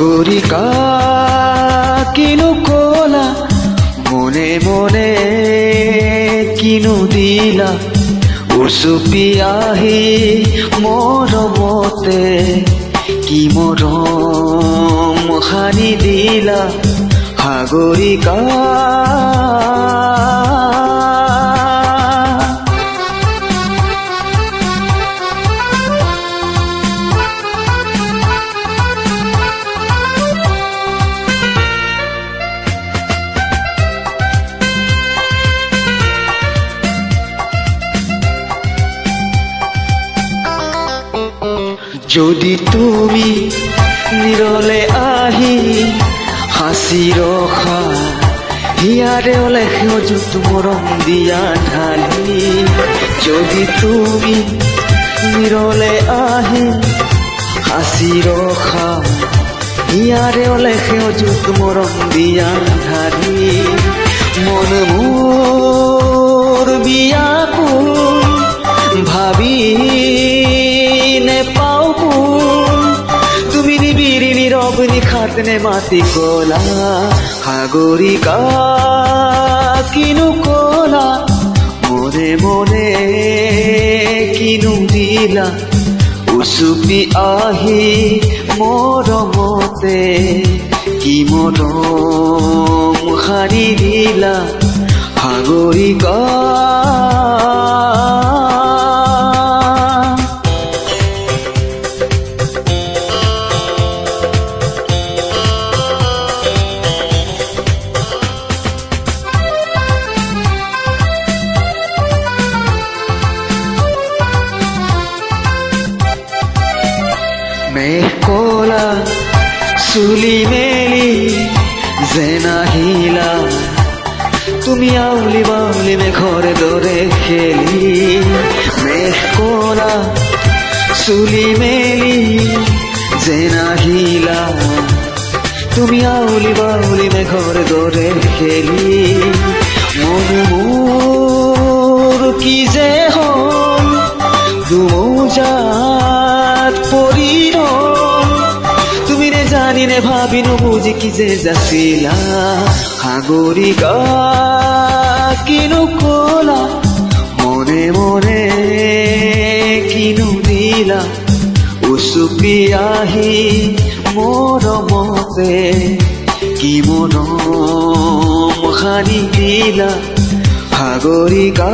সাগৰিকা কিনো কলা মনে মনে কিনো দিলা উচুপি আহি মৰমতে কি মৰম সানি দিলা সাগৰিকা যদি তুমি নিৰলে আহি হাসি ৰখা হিয়াৰে ওলে সেউজুত মৰম দিয়া ঢালি যদি তুমি নিৰলে আহি হাসি ৰখা হিয়াৰে ওলে সেউজুত মৰম দিয়া ঢালি মন মোৰ বিয়াকুল ভাবি নেপাও তুমি নিবিড় নীরব নিখাত নে মাতি কলা সাগরিকা কিনো কলা মনে মনে কিনো দিলা উচুপি আহি মৰমতে কি মৰম সানি দিলা সাগৰিকা মেঘ কলা চুলি মেলি যেন আহিলা তুমি আউলি বাউলি মেঘৰ দৰে খেলি মেঘ কলা চুলি মেলি যেন আহিলা তুমি আউলি বাউলি মেঘৰ দৰে খেলি মন মোৰ কি যে হ'ল দুমৌজাত পৰি তুমি নে জানি নে ভাবি নুবুজি কি যে যাচিলা সাগৰিকা কিনো কলা মনে মনে কিনো দিলা উচুপি আহি মৰমতে কি মৰম সানি দিলা সাগৰিকা